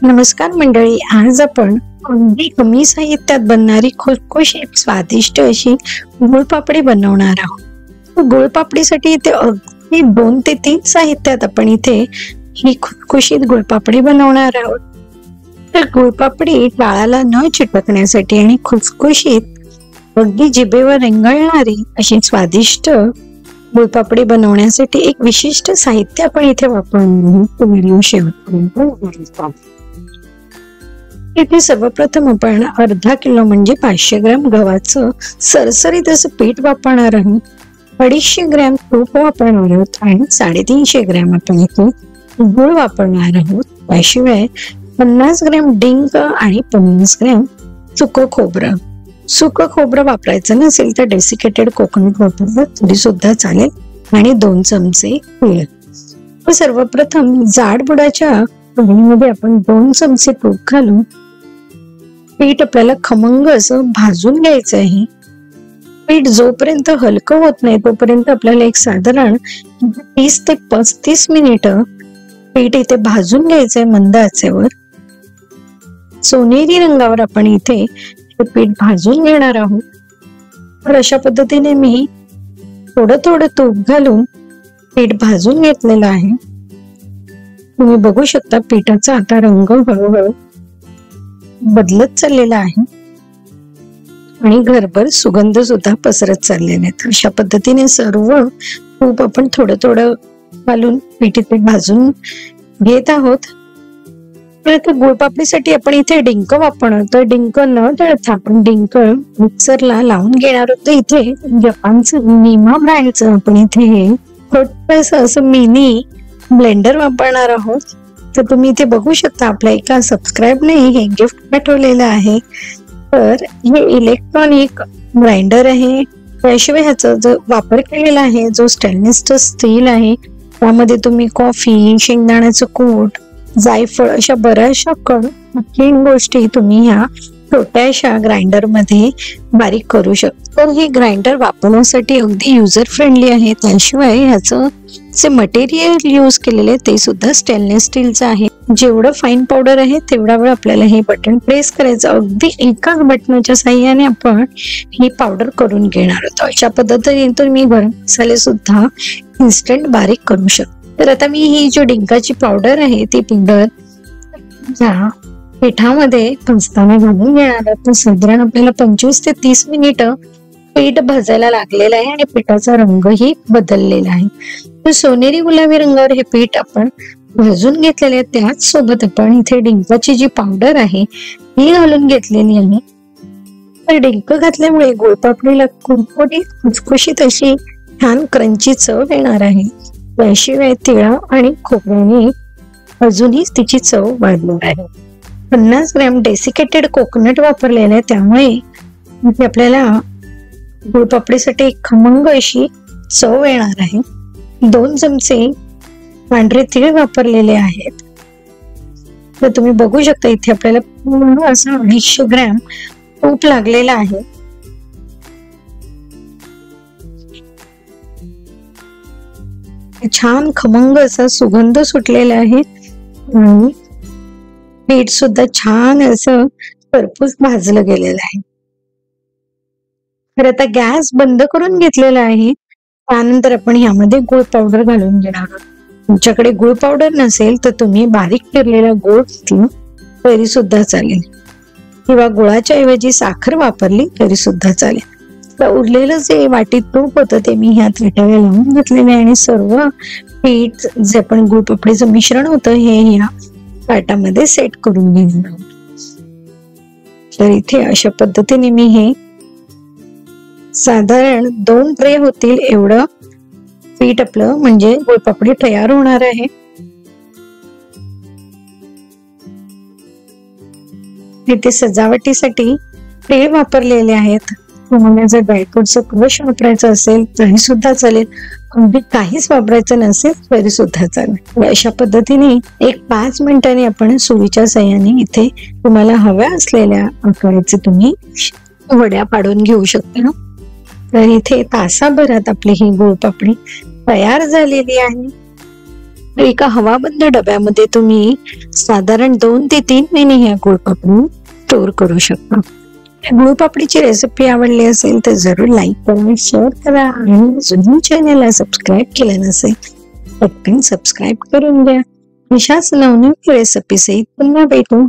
नमस्कार मंडळी, आज आपण अगदी कमी साहित्यात बनणारी खुसखुशीत स्वादिष्ट अशी गुळपापडी बनवणार आहोत। गुळपापडीसाठी इथे अगदी 2 ते 3 साहित्यात आपण इथे ही खुसखुशीत गुळपापडी बनवणार आहोत। तर गुळपापडी टाळाला न चिटकण्यासाठी आणि खुसखुशीत अगदी जिभेवर रेंगाळणारी अशी स्वादिष्ट गुळपापडी बनवण्यासाठी एक विशिष्ट साहित्य आपण इथे वापरणार व्हिडिओ शेवटपर्यंत। इथे सर्वप्रथम आपण अर्धा किलो म्हणजे 500 ग्रॅम गव्हाचं सरसरीत असं पीठ वापरणार आहोत। 250 ग्रॅम तूप वापरणार आहोत आणि 350 ग्रॅम आपण इथे गूळ वापरणार आहोत। त्याशिवाय 50 ग्रॅम डिंक आणि 50 ग्रॅम सुकं खोबरं। सुकं खोबरं वापरायचं नसेल तर डेसिकेटेड कोकोनट वापरलं तरी सुद्धा चालेल आणि 2 चमचे तीळ। तर सर्वप्रथम जाड बुडाच्या कढईमध्ये आपण 2 चमचे तूप घालून पीठ आपल्याला खमंग असं भाजून घ्यायचं आहे। पीठ जोपर्यंत हलकं होत नाही तोपर्यंत आपल्याला एक साधारण 30 ते 35 मिनिटं पीठ इथे भाजून घ्यायचंय मंद आचेवर। सोनेरी रंगावर आपण इथे पीठ भाजून घेणार आहोत। तर अशा पद्धतीने मी थोडं थोडं तूप घालून पीठ भाजून घेतलेलं आहे। तुम्ही बघू शकता पिठाचा आता रंग हळूहळू बदलत चाललेला आहे आणि घरभर सुगंध सुद्धा पसरत चाललेला आहे। अशा पद्धतीने सर्व तूप आपण थोडं थोडं घालून पीठ इथे भाजून घेत आहोत। तर गुळपापडीसाठी आपण इथे डिंक वापरणार, तर डिंक न तळता आपण डिंक मिक्सरला लावून घेणार आहोत। इथे जपानचं निमा ब्रँडचं आपण इथे छोटंसं असं मिनी ब्लेंडर वापरणार आहोत। तर तुम्ही इथे बघू शकता आपल्या एका सबस्क्राईबने हे गिफ्ट पाठवलेलं आहे। तर हे इलेक्ट्रॉनिक ग्राइंडर आहे। त्याशिवाय ह्याचा जो वापर केलेला आहे जो स्टेनलेस स्टील आहे, त्यामध्ये तुम्ही कॉफी, शेंगदाण्याचं कूट, जायफळ अशा बऱ्याचशा कठीण गोष्टी तुम्ही ह्या छोट्याशा ग्राइंडर मध्ये बारीक करू शकता। तर हे ग्राइंडर वापरण्यासाठी अगदी युजर फ्रेंडली आहे। त्याशिवाय ह्याचं जे मटेरियल यूज केलेले ते सुद्धा स्टेनलेस स्टीलचं आहे। जेवढं फाईन पावडर आहे तेवढा वेळ आपल्याला हे बटन प्रेस करायचं। अगदी एकाच बटनाच्या साहाय्याने आपण ही पावडर करून घेणार आहोत। अशा पद्धतीने तुम्ही गरम मसाले सुद्धा इन्स्टंट बारीक करू शकता। तर आता मी ही जो डिंकाची पावडर आहे ती पावडर या पिठामध्ये भाजताना घालून घेणार आहे। तर साधारण आपल्याला 25 ते 30 मिनिटं पीठ भाजायला लागलेलं आहे आणि पिठाचा रंगही बदललेला आहे। तर सोनेरी गुलाबी रंगावर हे पीठ आपण भाजून घेतलेले आहे। त्याच सोबत आपण इथे डिंकाची जी पावडर आहे ती घालून घेतलेली आहे। तर डिंक घातल्यामुळे गुळपापडीला कुरकुरीत खुसखुशीत अशी छान क्रंची चव येणार आहे। त्याशिवाय तिळा आणि खोबऱ्याने अजूनही तिची चव वाढणार आहे। 50 ग्रॅम डेसिकेटेड कोकोनट वापरलेलं आहे, त्यामुळे इथे आपल्याला गुळपापडीसाठी एक खमंग अशी चव येणार आहे। 2 चमचे पांढरे तीळ वापरलेले आहेत। तर तुम्ही बघू शकता इथे आपल्याला पूर्ण असं 250 ग्रॅम तूप लागलेलं आहे। छान खमंग असा सुगंध सुटलेला आहे आणि पीठ सुद्धा छान असं खरपूस भाजलं गेलेलं आहे। तर आता गॅस बंद करून घेतलेला आहे। त्यानंतर आपण ह्यामध्ये गुळ पावडर घालून घेणार आहोत। तुमच्याकडे गुळ पावडर नसेल तर तुम्ही बारीक चिरलेला गुळ घेतला तरी सुद्धा चालेल किंवा गुळाच्या ऐवजी साखर वापरली तरी सुद्धा चालेल। तर उरलेलं जे वाटीत तूप होतं ते मी ह्या पिठाला लावून घेतलेलं आहे आणि सर्व पीठ जे आपण गुळपापडीचं मिश्रण होतं हे ह्या पाटामध्ये सेट करून घेणार आहोत। तर इथे अशा पद्धतीने मी हे साधारण 2 ट्रे होतील एवढं पीठ आपलं म्हणजे गुळपापडी तयार होणार आहे। इथे सजावटीसाठी तीळ वापरलेले आहेत। तुम्हाला जर ड्रायफ्रूटचं क्रश वापरायचं असेल तरी सुद्धा चालेल, अगदी काहीच वापरायचं नसेल तरी सुद्धा चालेल। अशा पद्धतीने एक 5 मिनिटांनी आपण सुरीच्या साहाय्याने इथे तुम्हाला हव्या असलेल्या आकाराचे तुम्ही वड्या पाडून घेऊ शकता। तर इथे तासाभरात आपली ही गुळपापडी तयार झालेली आहे। तर एका हवाबंद डब्यामध्ये तुम्ही साधारण 2 ते 3 महिने ह्या गुळपापडी स्टोर करू शकता. गुळपापडीची रेसिपी आवडली असेल तर जरूर लाईक करा, शेअर करा आणि अजूनही चॅनलला सबस्क्राईब केलं नसेल पटकन सबस्क्राईब करून द्या. अशाच नवनवीन रेसिपी सहित पुन्हा भेटू.